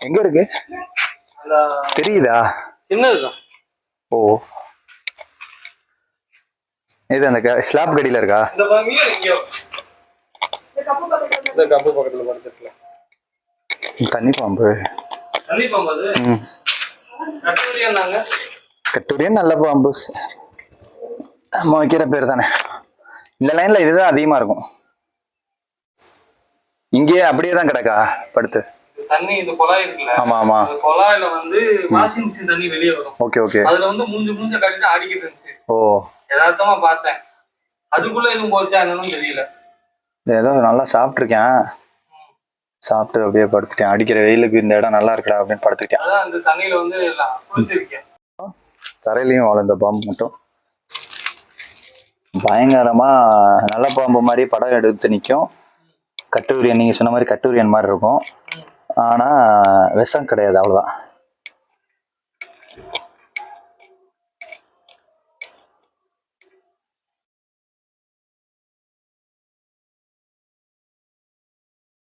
எங்க இருக்கு தெரியுதா? சின்னதுதான். ஓ, இது அந்த ஸ்லாப் கடியில இருக்கா? இந்த கப்பு பக்கத்துல படுத்துக்கல. தண்ணி பாம்பு. தண்ணி பாம்பு அது. கட்டூரியன்னாங்க. கட்டூரியன் நல்ல பாம்பு. நம்ம வைக்கிற பேர் தானே. இந்த லைன்ல இதுதான் அதிகமா இருக்கும். இங்கேயே அப்படியே தான் கிடக்கா படுத்து. தண்ணி இந்த குழாய் இருக்குல்ல. ஆமா ஆமா. அந்த குழாயில வந்து வாஷிங் மிஷின் தண்ணி வெளியே வரும். Okay okay. அதுல வந்து மூஞ்சு கட்டிட்டு அடிக்கிட்டு இருந்துச்சு. ஓ. யதார்த்தமா பார்த்தேன். அதுக்குள்ள எதுவும் போச்சா என்னன்னு தெரியல. ஏதோ நல்லா சாப்பிட்டுருக்கேன். சாப்பிட்டு அப்படியே படுத்துட்டேன். அடிக்கிற வெயிலுக்கு இந்த இடம் நல்லா இருக்கா அப்படின்னு படுத்துட்டேன். அதான் அந்த தண்ணியில வந்து குளிச்சிருக்கேன். தரையிலையும் வளர்ந்த பாம்பு மட்டும் பயங்கரமா நல்ல பாம்பு மாதிரி படம் எடுத்து நிற்கும். கட்டூரியன், நீங்க சொன்ன மாதிரி கட்டூரியன் மாதிரி இருக்கும். ஆனா விஷம் கிடையாது, அவ்வளவுதான்.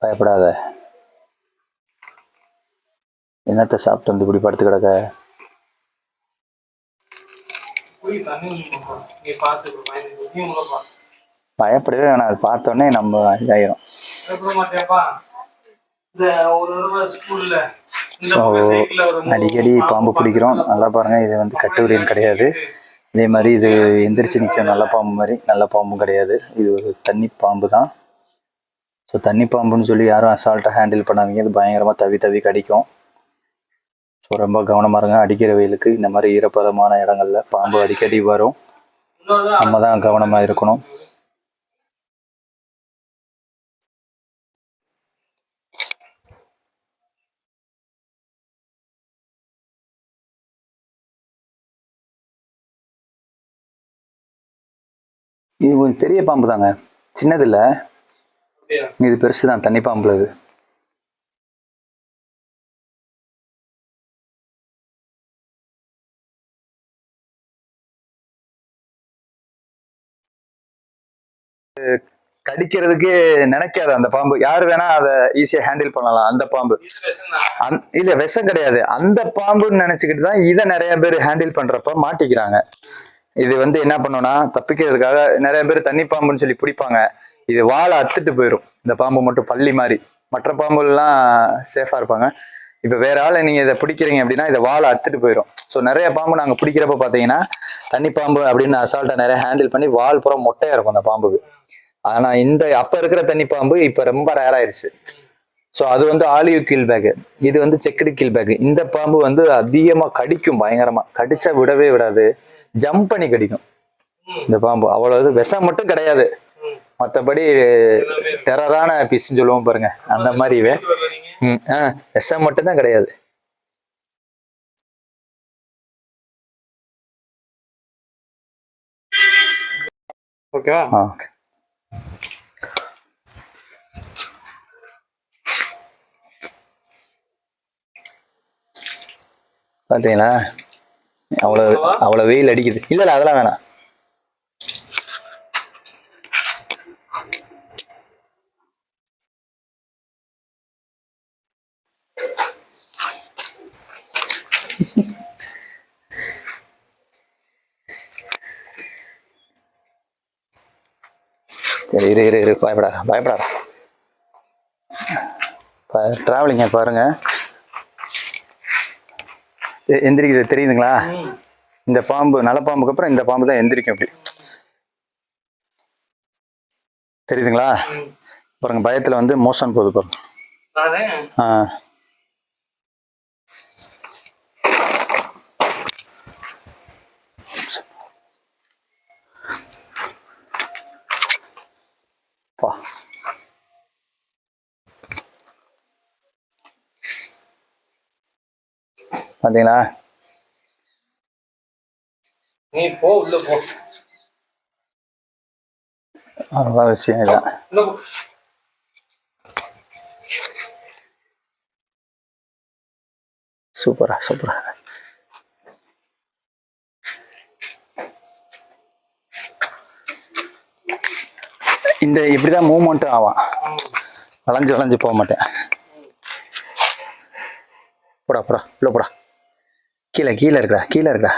பயப்படாத. என்னத்தை சாப்பிட்டு வந்து இப்படி படுத்து கிடக்க? பயப்படவே வேணாம். அது பார்த்தோன்னே நம்ம இதாயிரும். அடிக்கடி பாம்பு பிடிக்கிறோம். நல்லா பாருங்க, இது வந்து கட்டூரியன் கிடையாது. இதே மாதிரி இது எந்திரிச்சு நிற்கும் நல்ல பாம்பு மாதிரி. நல்ல பாம்பும் கிடையாது, இது ஒரு தண்ணி பாம்பு தான். ஸோ தண்ணி பாம்புன்னு சொல்லி யாரும் அசால்ட்டாக ஹேண்டில் பண்ணாதீங்க. இது பயங்கரமாக தவி கடிக்கும். ஸோ ரொம்ப கவனமாக இருங்க. அடிக்கிற வெயிலுக்கு இந்த மாதிரி ஈரப்பதமான இடங்கள்ல பாம்பு அடிக்கடி வரும். நம்ம தான் கவனமாக இருக்கணும். இது கொஞ்சம் பெரிய பாம்பு தாங்க, சின்னது இல்லை. இது பெருசு தான், தண்ணி பாம்புல இது. கடிக்கிறதுக்கு நினைக்காது அந்த பாம்பு. யாரு வேணா அதை ஈஸியா ஹேண்டில் பண்ணலாம். அந்த பாம்பு இல்ல விஷம் கிடையாது. அந்த பாம்புன்னு நினைச்சுக்கிட்டு தான் இதை நிறைய பேர் ஹேண்டில் பண்றப்ப மாட்டிக்கிறாங்க. இது வந்து என்ன பண்ணும்னா, தப்பிக்கிறதுக்காக நிறைய பேர் தண்ணி பாம்புன்னு சொல்லி பிடிப்பாங்க. இது வாழை அத்துட்டு போயிடும். இந்த பாம்பு மட்டும் பள்ளி மாதிரி. மற்ற பாம்புலாம் சேஃபா இருப்பாங்க. இப்ப வேற ஆளை நீங்க இதை பிடிக்கிறீங்க அப்படின்னா இதை வாழை அத்துட்டு போயிடும். ஸோ நிறைய பாம்பு நாங்க பிடிக்கிறப்ப பாத்தீங்கன்னா தண்ணி பாம்பு அப்படின்னு அசால்ட்டா நிறைய ஹேண்டில் பண்ணி வால் புறம் மொட்டையா இருக்கும் அந்த பாம்புக்கு. ஆனா இந்த அப்ப இருக்கிற தண்ணி பாம்பு இப்ப ரொம்ப ரேர் ஆயிடுச்சு. ஸோ அது வந்து ஆலிவ் கீல் பேக், இது வந்து செக்குடு கீல் பேக். இந்த பாம்பு வந்து அதிகமா கடிக்கும், பயங்கரமா கடிச்சா விடவே விடாது, ஜம்ப் பண்ணி கடிக்கும் இந்த பாம்பு. அவ்வளவு விஷம் மட்டும் கிடையாது, மற்றபடி டெரரான பீஸ்ன்னு சொல்லுவோம் பாருங்க, அந்த மாதிரி விஷம் மட்டும்தான் கிடையாது. ஓகேவா? ஓகே. பார்த்தீங்களா அவ்வளோ வெயில் அடிக்குது. இல்லை அதெல்லாம் வேணாம். சரி இரு பயப்படாத. டிராவலிங்க பாருங்க, எந்திரிக்கிறது தெரியுதுங்களா? இந்த பாம்பு நல்ல பாம்புக்கு அப்புறம் இந்த பாம்பு தான் எந்திரிக்கும். அப்படி தெரியுதுங்களா? பாருங்க, பயத்துல வந்து மோஷன் போகுது பாருங்க. பாத்தீங்களா? நீ போ, உள்ள போ. அவ்வளோதான் விஷயம். இதான் சூப்பரா. இந்த இப்படிதான் மூவ்மெண்ட்டும் ஆவான், வளைஞ்சு போக மாட்டேன். போடா போடா உள்ள போடா. கீழே கீழே இருக்கா கீழே இருக்கா.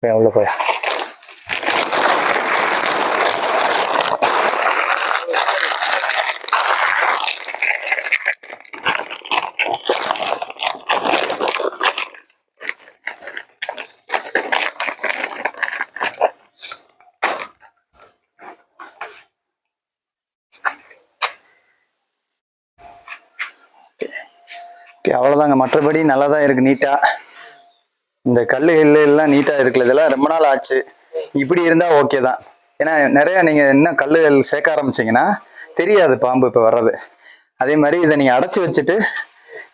போய் உள்ள போயா. ஓகே அவ்வளோதாங்க. மற்றபடி நல்லா தான் இருக்கு நீட்டா. இந்த கல்லு எல்லாம் நீட்டா இருக்குல்ல, இதெல்லாம் ரொம்ப நாள் ஆச்சு. இப்படி இருந்தா ஓகே தான். ஏன்னா நிறைய நீங்க இன்னும் கல்லுகள் சேர்க்க ஆரம்பிச்சீங்கன்னா தெரியாது பாம்பு இப்போ வர்றது. அதே மாதிரி இதை நீங்க அடைச்சி வச்சுட்டு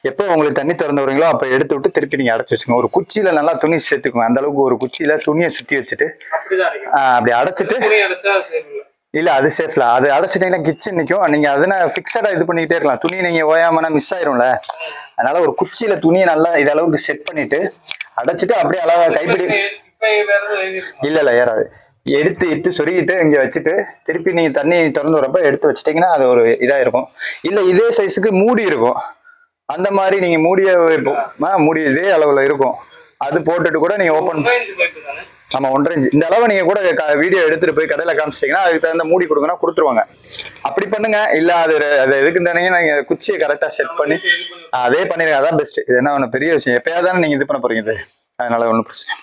எப்போ உங்களுக்கு தண்ணி திறந்து வரீங்களோ அப்போ எடுத்து விட்டு திருப்பி நீங்க அடைச்சி வச்சுக்கோங்க. ஒரு குச்சியில நல்லா துணி சேர்த்துக்கோங்க. அந்த அளவுக்கு ஒரு குச்சியில துணியை சுத்தி வச்சுட்டு அப்படி அடைச்சிட்டு. இல்ல அது சேஃப்ல. அது அடைச்சிட்டீங்கன்னா கிச்சன் நிற்கும். நீங்க அதனை ஃபிக்ஸடா இது பண்ணிக்கிட்டே இருக்கலாம். துணி நீங்க ஓயாமனா மிஸ் ஆயிரும்ல. அதனால ஒரு குச்சியில துணியை நல்லா இது அளவுக்கு செட் பண்ணிட்டு அடைச்சிட்டு அப்படியே அளவா கைப்பிடி. இல்ல ஏறாது. எடுத்து சொருகிட்டு இங்க வச்சுட்டு திருப்பி நீங்க தண்ணி திறந்து வரப்ப எடுத்து வச்சிட்டீங்கன்னா அது ஒரு இதா இருக்கும். இல்ல இதே சைஸுக்கு மூடி இருக்கும். அந்த மாதிரி நீங்க மூடிய மூடி இதே அளவுல இருக்கும். அது போட்டுட்டு கூட நீங்க ஓபன். ஆமா 1.5 இன்ச் இந்த அளவை நீங்க கூட வீடியோ எடுத்துட்டு போய் கடையில காமிச்சிட்டீங்கன்னா அதுக்கு தகுந்த மூடி கொடுங்கன்னா கொடுத்துருவாங்க. அப்படி பண்ணுங்க. இல்ல அது எதுக்குன்னு நீங்க குச்சியை கரெக்டா செட் பண்ணி அதே பண்ணிருங்க. அதான் பெஸ்ட். இது என்ன ஒண்ணு பெரிய விஷயம். எப்பயாவது தானே நீங்க இது பண்ண போறீங்க. அதனால ஒன்றும் பிரச்சனை.